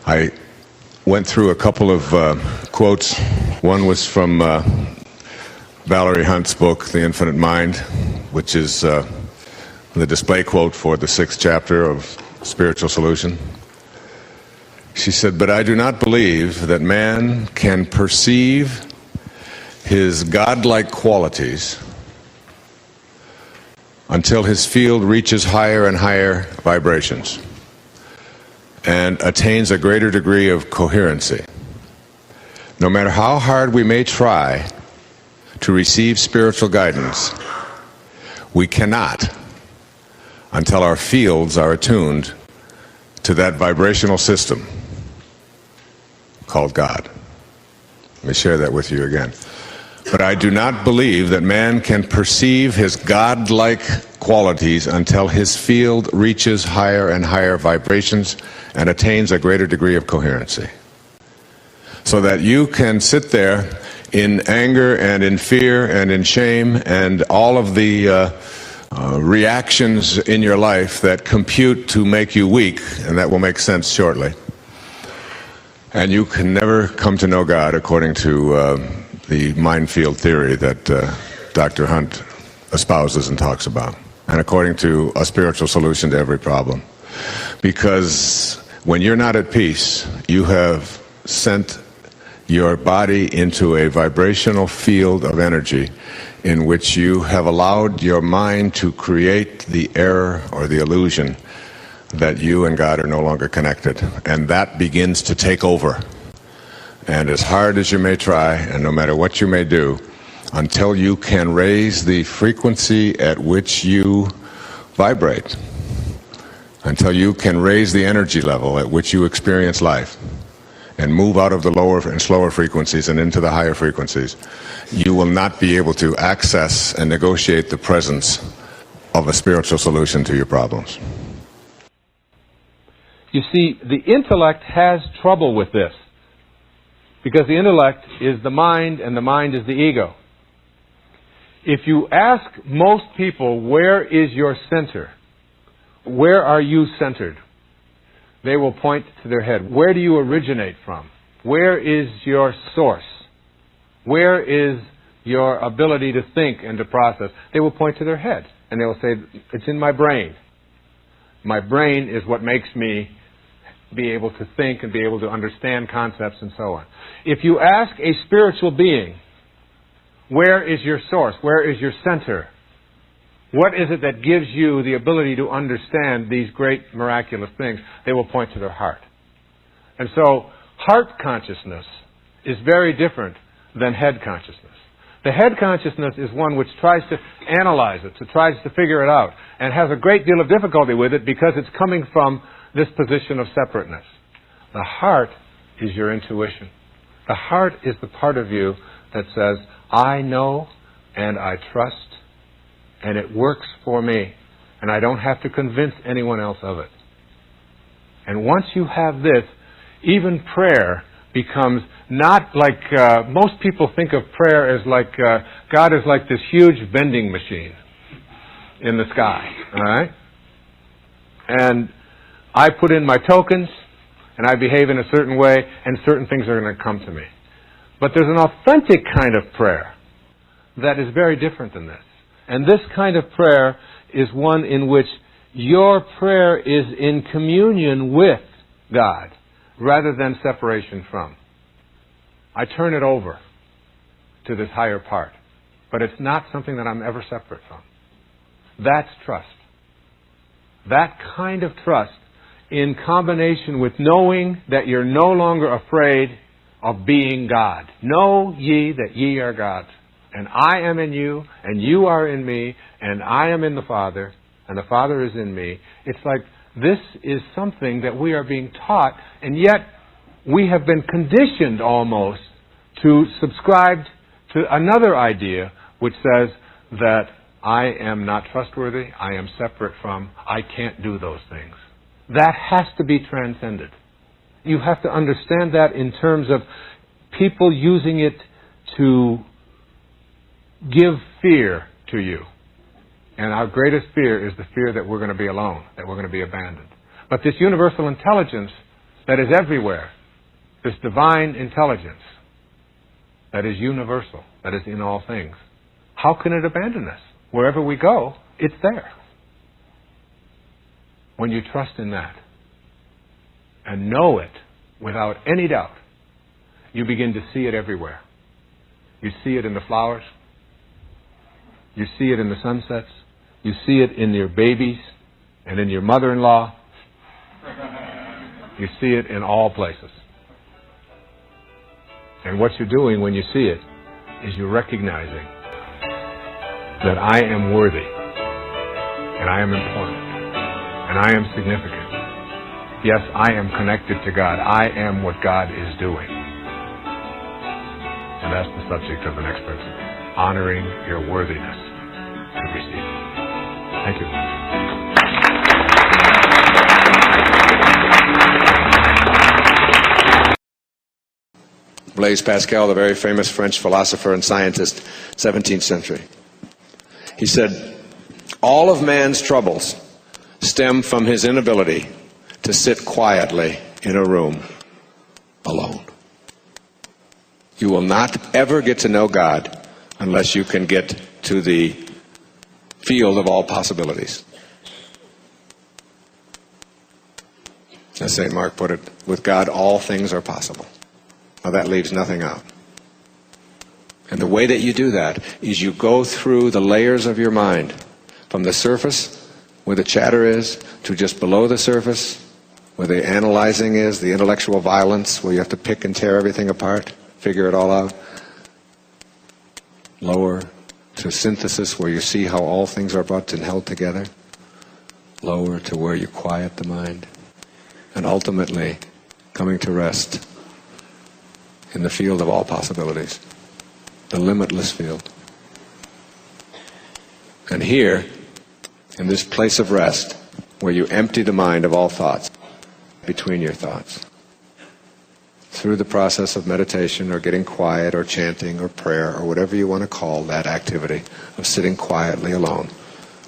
I went through a couple of quotes. One was from Valerie Hunt's book, The Infinite Mind, which is the display quote for the 6th chapter of Spiritual Solution. She said, "But I do not believe that man can perceive his godlike qualities until his field reaches higher and higher vibrations and attains a greater degree of coherency. No matter how hard we may try to receive spiritual guidance, we cannot until our fields are attuned to that vibrational system called God." Let me share that with you again. "But I do not believe that man can perceive his godlike qualities until his field reaches higher and higher vibrations and attains a greater degree of coherency. So that you can sit there in anger and in fear and in shame and all of the reactions in your life that compute to make you weak, and that will make sense shortly. And you can never come to know God according to the mind field theory that Dr. Hunt espouses and talks about, and according to a spiritual solution to every problem. Because when you're not at peace, you have sent your body into a vibrational field of energy in which you have allowed your mind to create the error or the illusion that you and God are no longer connected. And that begins to take over. And as hard as you may try, and no matter what you may do, until you can raise the frequency at which you vibrate, until you can raise the energy level at which you experience life, and move out of the lower and slower frequencies and into the higher frequencies, you will not be able to access and negotiate the presence of a spiritual solution to your problems. You see, the intellect has trouble with this, because the intellect is the mind and the mind is the ego. If you ask most people, where is your center? Where are you centered? They will point to their head. Where do you originate from? Where is your source? Where is your ability to think and to process? They will point to their head, and they will say, it's in my brain. My brain is what makes me be able to think and be able to understand concepts and so on. If you ask a spiritual being, where is your source? Where is your center? What is it that gives you the ability to understand these great miraculous things? They will point to their heart. And so, heart consciousness is very different than head consciousness. The head consciousness is one which tries to analyze it, so tries to figure it out, and has a great deal of difficulty with it because it's coming from this position of separateness. The heart is your intuition. The heart is the part of you that says, I know and I trust, and it works for me, and I don't have to convince anyone else of it. And once you have this, even prayer becomes not like, most people think of prayer as like, God is like this huge vending machine in the sky, all right? And I put in my tokens, and I behave in a certain way, and certain things are going to come to me. But there's an authentic kind of prayer that is very different than this. And this kind of prayer is one in which your prayer is in communion with God rather than separation from. I turn it over to this higher part, but it's not something that I'm ever separate from. That's trust. That kind of trust, in combination with knowing that you're no longer afraid of being God. Know ye that ye are gods. And I am in you, and you are in me, and I am in the Father, and the Father is in me. It's like this is something that we are being taught, and yet we have been conditioned almost to subscribe to another idea which says that I am not trustworthy, I am separate from, I can't do those things. That has to be transcended. You have to understand that in terms of people using it to give fear to you. And our greatest fear is the fear that we're going to be alone, that we're going to be abandoned. But this universal intelligence that is everywhere, this divine intelligence that is universal, that is in all things, how can it abandon us? Wherever we go, it's there. When you trust in that and know it without any doubt, you begin to see it everywhere. You see it in the flowers. You see it in the sunsets. You see it in your babies and in your mother-in-law. You see it in all places. And what you're doing when you see it is you're recognizing that I am worthy, and I am important, and I am significant. Yes, I am connected to God. I am what God is doing. And that's the subject of the next principle. Honoring your worthiness to receive. Thank you. Blaise Pascal, the very famous French philosopher and scientist, 17th century. He said, all of man's troubles stem from his inability to sit quietly in a room alone. You will not ever get to know God unless you can get to the field of all possibilities. As St. Mark put it, with God all things are possible. Now that leaves nothing out. And the way that you do that is you go through the layers of your mind, from the surface, where the chatter is, to just below the surface, where the analyzing is, the intellectual violence, where you have to pick and tear everything apart, figure it all out. Lower to synthesis, where you see how all things are brought and held together. Lower to where you quiet the mind. And ultimately, coming to rest in the field of all possibilities, the limitless field. And here, in this place of rest, where you empty the mind of all thoughts, between your thoughts, through the process of meditation or getting quiet or chanting or prayer or whatever you want to call that activity of sitting quietly alone,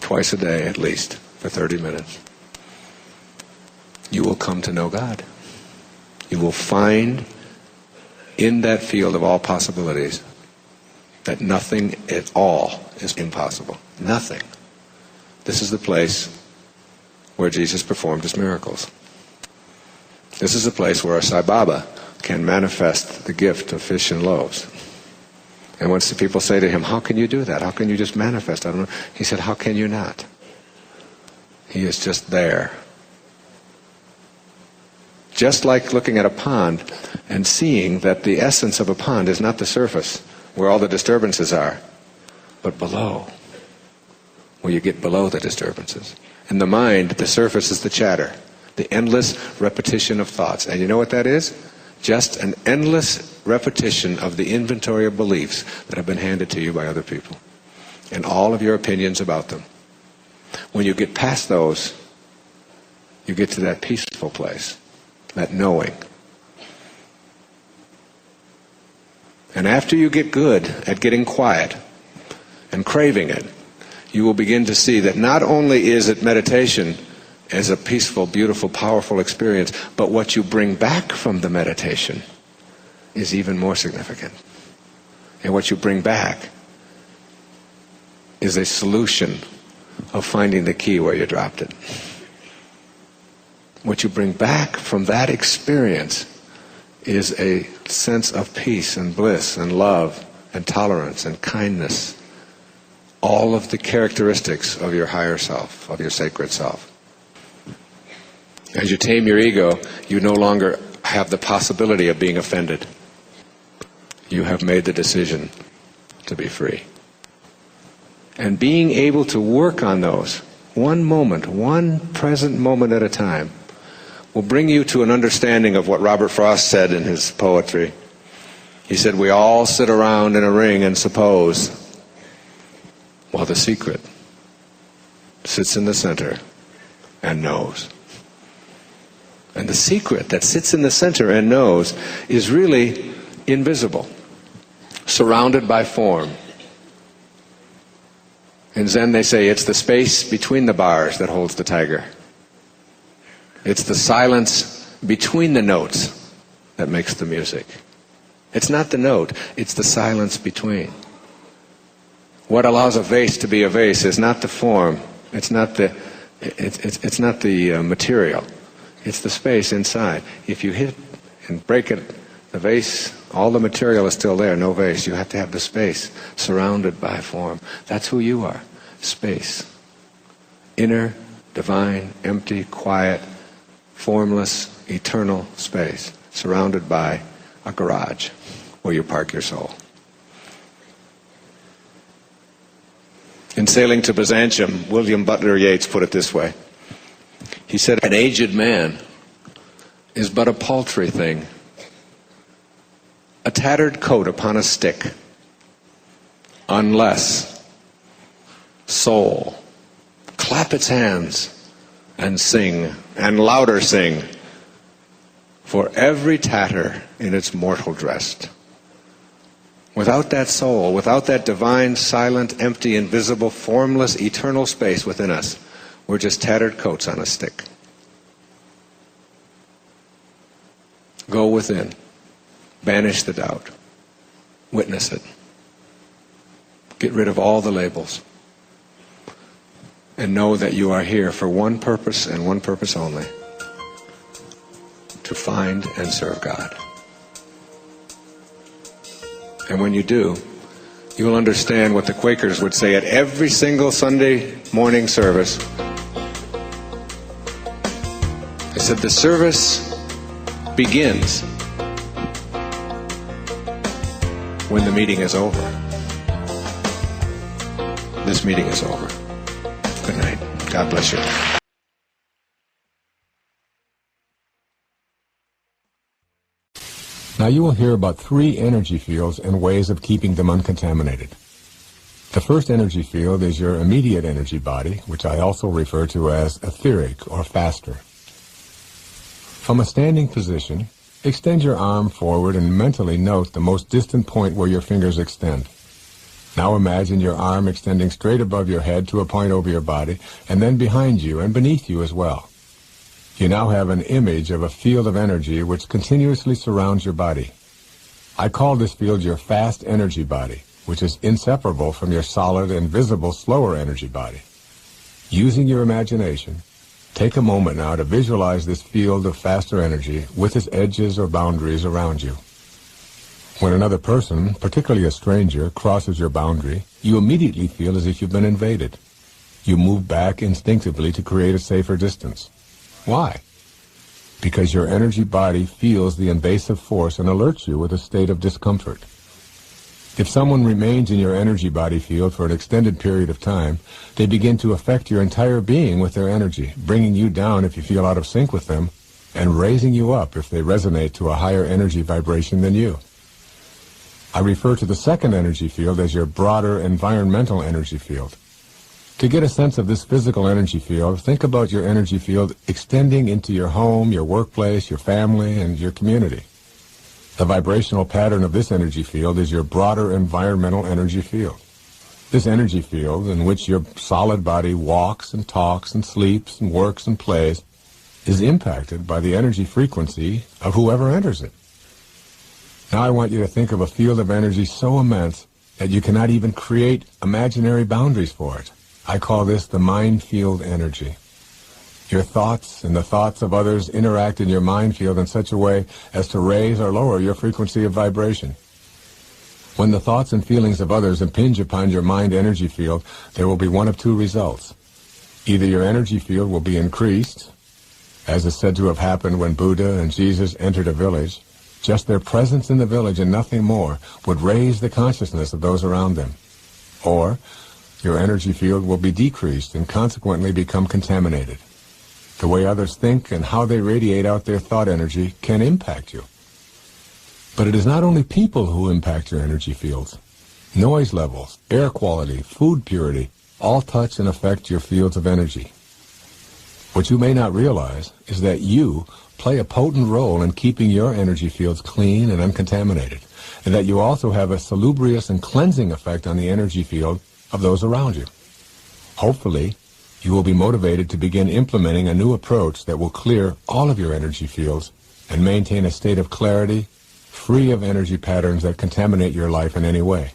twice a day at least, for 30 minutes, you will come to know God. You will find in that field of all possibilities that nothing at all is impossible. Nothing. This is the place where Jesus performed his miracles. This is the place where our Sai Baba can manifest the gift of fish and loaves. And once the people say to him, how can you do that? How can you just manifest? I don't know. He said, how can you not? He is just there. Just like looking at a pond and seeing that the essence of a pond is not the surface, where all the disturbances are, but below, where you get below the disturbances. In the mind, the surface is the chatter, the endless repetition of thoughts. And you know what that is? Just an endless repetition of the inventory of beliefs that have been handed to you by other people, and all of your opinions about them. When you get past those, you get to that peaceful place, that knowing. And after you get good at getting quiet and craving it, you will begin to see that not only is it meditation as a peaceful, beautiful, powerful experience, but what you bring back from the meditation is even more significant. And what you bring back is a solution of finding the key where you dropped it. What you bring back from that experience is a sense of peace and bliss and love and tolerance and kindness. All of the characteristics of your higher self, of your sacred self. As you tame your ego, you no longer have the possibility of being offended. You have made the decision to be free. And being able to work on those, one moment, one present moment at a time, will bring you to an understanding of what Robert Frost said in his poetry. He said, we all sit around in a ring and suppose, while the secret sits in the center and knows. And the secret that sits in the center and knows is really invisible, surrounded by form. In Zen they say it's the space between the bars that holds the tiger. It's the silence between the notes that makes the music. It's not the note, it's the silence between. What allows a vase to be a vase is not the form, it's not the material, it's the space inside. If you hit and break it, the vase, all the material is still there, no vase. You have to have the space surrounded by form. That's who you are, space. Inner, divine, empty, quiet, formless, eternal space, surrounded by a garage where you park your soul. In Sailing to Byzantium, William Butler Yeats put it this way. He said, "An aged man is but a paltry thing, a tattered coat upon a stick, unless soul clap its hands and sing, and louder sing, for every tatter in its mortal dress." Without that soul, without that divine, silent, empty, invisible, formless, eternal space within us, we're just tattered coats on a stick. Go within. Banish the doubt. Witness it. Get rid of all the labels. And know that you are here for one purpose and one purpose only. To find and serve God. And when you do, you will understand what the Quakers would say at every single Sunday morning service. They said, the service begins when the meeting is over. This meeting is over. Good night. God bless you. Now you will hear about 3 energy fields and ways of keeping them uncontaminated. The first energy field is your immediate energy body, which I also refer to as etheric or faster. From a standing position, extend your arm forward and mentally note the most distant point where your fingers extend. Now imagine your arm extending straight above your head to a point over your body, and then behind you and beneath you as well. You now have an image of a field of energy which continuously surrounds your body. I call this field your fast energy body, which is inseparable from your solid and visible slower energy body. Using your imagination, take a moment now to visualize this field of faster energy with its edges or boundaries around you. When another person, particularly a stranger, crosses your boundary, you immediately feel as if you've been invaded. You move back instinctively to create a safer distance. Why? Because your energy body feels the invasive force and alerts you with a state of discomfort. If someone remains in your energy body field for an extended period of time, they begin to affect your entire being with their energy, bringing you down if you feel out of sync with them, and raising you up if they resonate to a higher energy vibration than you. I refer to the second energy field as your broader environmental energy field. To get a sense of this physical energy field, think about your energy field extending into your home, your workplace, your family, and your community. The vibrational pattern of this energy field is your broader environmental energy field. This energy field, in which your solid body walks and talks and sleeps and works and plays, is impacted by the energy frequency of whoever enters it. Now I want you to think of a field of energy so immense that you cannot even create imaginary boundaries for it. I call this the mind field energy. Your thoughts and the thoughts of others interact in your mind field in such a way as to raise or lower your frequency of vibration. When the thoughts and feelings of others impinge upon your mind energy field, there will be one of 2 results. Either your energy field will be increased, as is said to have happened when Buddha and Jesus entered a village. Just their presence in the village and nothing more would raise the consciousness of those around them. Or your energy field will be decreased and consequently become contaminated. The way others think and how they radiate out their thought energy can impact you. But it is not only people who impact your energy fields. Noise levels, air quality, food purity, all touch and affect your fields of energy. What you may not realize is that you play a potent role in keeping your energy fields clean and uncontaminated, and that you also have a salubrious and cleansing effect on the energy field of those around you. Hopefully, you will be motivated to begin implementing a new approach that will clear all of your energy fields and maintain a state of clarity, free of energy patterns that contaminate your life in any way.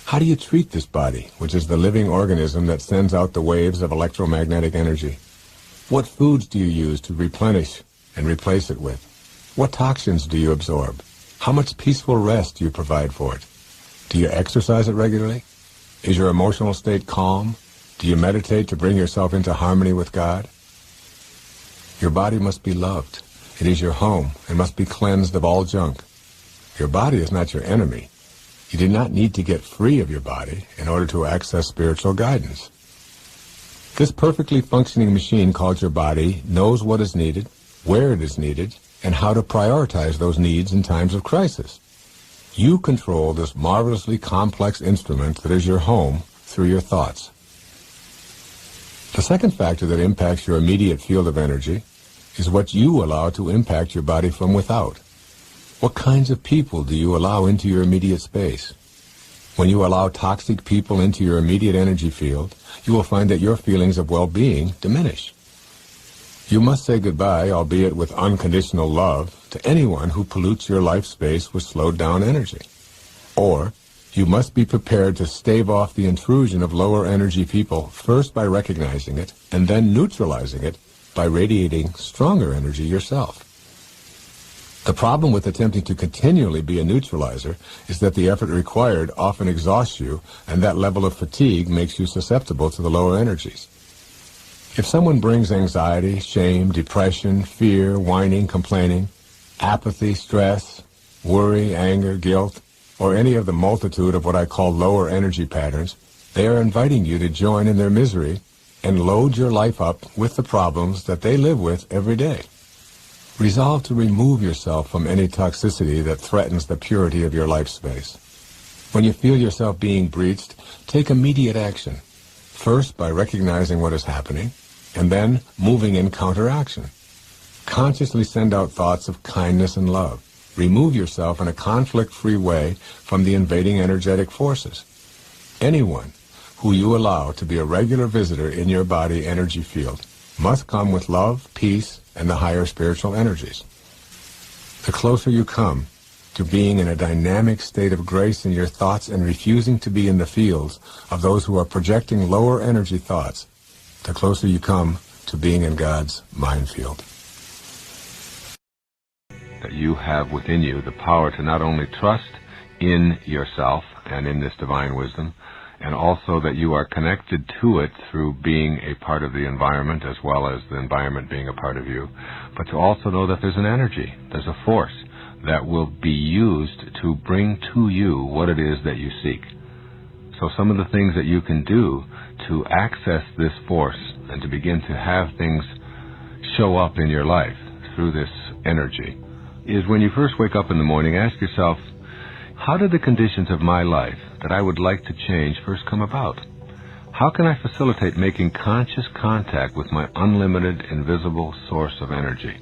How do you treat this body, which is the living organism that sends out the waves of electromagnetic energy? What foods do you use to replenish and replace it with? What toxins do you absorb? How much peaceful rest do you provide for it? Do you exercise it regularly? Is your emotional state calm? Do you meditate to bring yourself into harmony with God? Your body must be loved. It is your home and must be cleansed of all junk. Your body is not your enemy. You do not need to get free of your body in order to access spiritual guidance. This perfectly functioning machine called your body knows what is needed, where it is needed, and how to prioritize those needs in times of crisis. You control this marvelously complex instrument that is your home through your thoughts. The second factor that impacts your immediate field of energy is what you allow to impact your body from without. What kinds of people do you allow into your immediate space? When you allow toxic people into your immediate energy field, you will find that your feelings of well-being diminish. You must say goodbye, albeit with unconditional love, to anyone who pollutes your life space with slowed down energy. Or, you must be prepared to stave off the intrusion of lower energy people first by recognizing it and then neutralizing it by radiating stronger energy yourself. The problem with attempting to continually be a neutralizer is that the effort required often exhausts you, and that level of fatigue makes you susceptible to the lower energies. If someone brings anxiety, shame, depression, fear, whining, complaining, apathy, stress, worry, anger, guilt, or any of the multitude of what I call lower energy patterns, they are inviting you to join in their misery and load your life up with the problems that they live with every day. Resolve to remove yourself from any toxicity that threatens the purity of your life space. When you feel yourself being breached, take immediate action. First, by recognizing what is happening, and then moving in counteraction. Consciously send out thoughts of kindness and love. Remove yourself in a conflict-free way from the invading energetic forces. Anyone who you allow to be a regular visitor in your body energy field must come with love, peace, and the higher spiritual energies. The closer you come to being in a dynamic state of grace in your thoughts and refusing to be in the fields of those who are projecting lower energy thoughts, the closer you come to being in God's mind field. That you have within you the power to not only trust in yourself and in this divine wisdom, and also that you are connected to it through being a part of the environment as well as the environment being a part of you, but to also know that there's an energy, there's a force that will be used to bring to you what it is that you seek. So some of the things that you can do to access this force and to begin to have things show up in your life through this energy is when you first wake up in the morning, ask yourself, how did the conditions of my life that I would like to change first come about? How can I facilitate making conscious contact with my unlimited, invisible source of energy?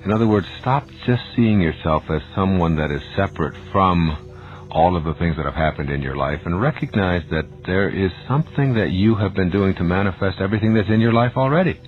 In other words, stop just seeing yourself as someone that is separate from all of the things that have happened in your life, and recognize that there is something that you have been doing to manifest everything that's in your life already.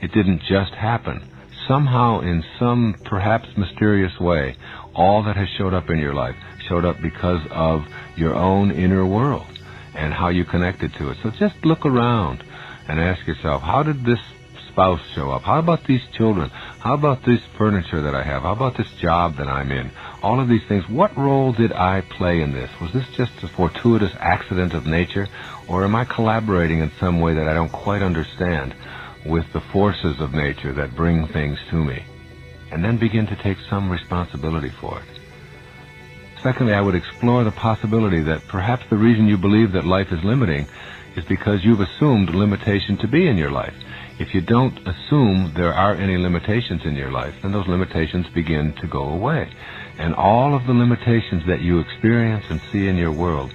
It didn't just happen. Somehow, in some perhaps mysterious way, all that has showed up in your life showed up because of your own inner world and how you connected to it. So just look around and ask yourself, how did this spouse show up? How about these children? How about this furniture that I have? How about this job that I'm in? All of these things, what role did I play in this? Was this just a fortuitous accident of nature, or am I collaborating in some way that I don't quite understand with the forces of nature that bring things to me? And then begin to take some responsibility for it. Secondly, I would explore the possibility that perhaps the reason you believe that life is limiting is because you've assumed limitation to be in your life. If you don't assume there are any limitations in your life, then those limitations begin to go away. And all of the limitations that you experience and see in your world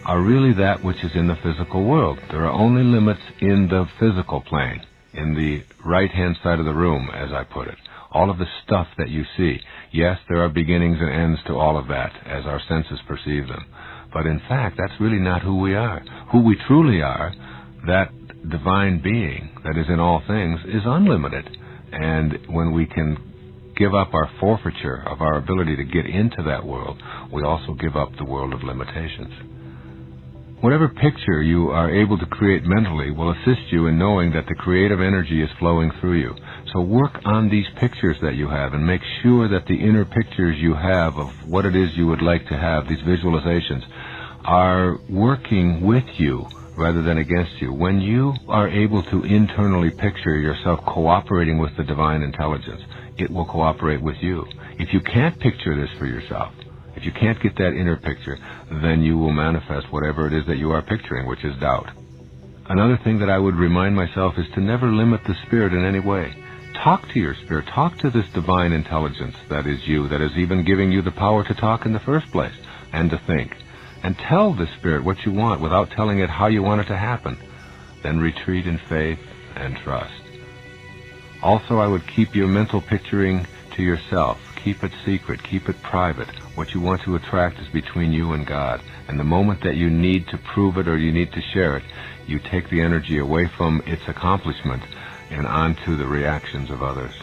are really that which is in the physical world. There are only limits in the physical plane, in the right-hand side of the room, as I put it. All of the stuff that you see. Yes, there are beginnings and ends to all of that as our senses perceive them. But in fact, that's really not who we are. Who we truly are, that divine being that is in all things is unlimited. And when we can give up our forfeiture of our ability to get into that world, we also give up the world of limitations. Whatever picture you are able to create mentally will assist you in knowing that the creative energy is flowing through you. So work on these pictures that you have and make sure that the inner pictures you have of what it is you would like to have, these visualizations, are working with you rather than against you. When you are able to internally picture yourself cooperating with the divine intelligence, it will cooperate with you. If you can't picture this for yourself, if you can't get that inner picture, then you will manifest whatever it is that you are picturing, which is doubt. Another thing that I would remind myself is to never limit the spirit in any way. Talk to your spirit. Talk to this divine intelligence that is you, that is even giving you the power to talk in the first place and to think. And tell the spirit what you want without telling it how you want it to happen. Then retreat in faith and trust. Also, I would keep your mental picturing to yourself. Keep it secret. Keep it private. What you want to attract is between you and God. And the moment that you need to prove it or you need to share it, you take the energy away from its accomplishment and onto the reactions of others.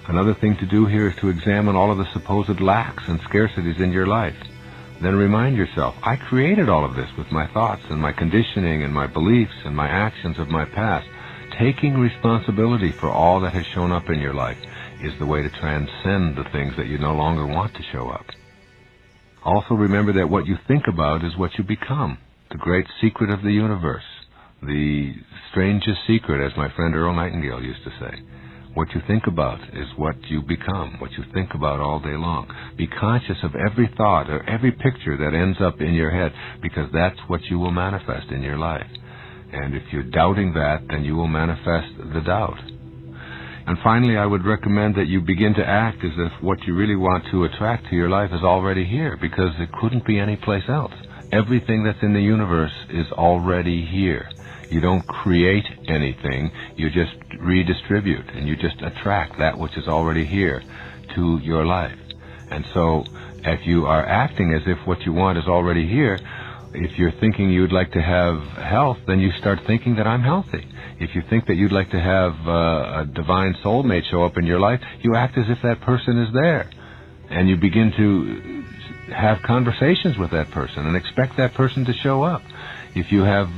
Another thing to do here is to examine all of the supposed lacks and scarcities in your life. Then remind yourself, I created all of this with my thoughts and my conditioning and my beliefs and my actions of my past. Taking responsibility for all that has shown up in your life is the way to transcend the things that you no longer want to show up. Also remember that what you think about is what you become. The great secret of the universe. The strangest secret, as my friend Earl Nightingale used to say. What you think about is what you become, what you think about all day long. Be conscious of every thought or every picture that ends up in your head, because that's what you will manifest in your life. And if you're doubting that, then you will manifest the doubt. And finally, I would recommend that you begin to act as if what you really want to attract to your life is already here, because it couldn't be anyplace else. Everything that's in the universe is already here. You don't create anything, you just redistribute, and you just attract that which is already here to your life. And so, if you are acting as if what you want is already here, if you're thinking you'd like to have health, then you start thinking that I'm healthy. If you think that you'd like to have a divine soulmate show up in your life, you act as if that person is there. And you begin to have conversations with that person and expect that person to show up. If you have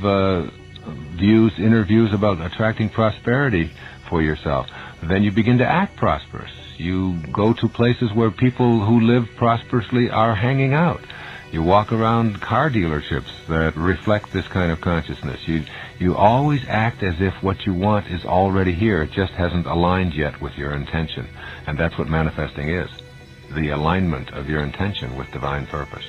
inner views about attracting prosperity for yourself, then you begin to act prosperous. You go to places where people who live prosperously are hanging out. You walk around car dealerships that reflect this kind of consciousness. You always act as if what you want is already here. It just hasn't aligned yet with your intention. And that's what manifesting is, the alignment of your intention with divine purpose.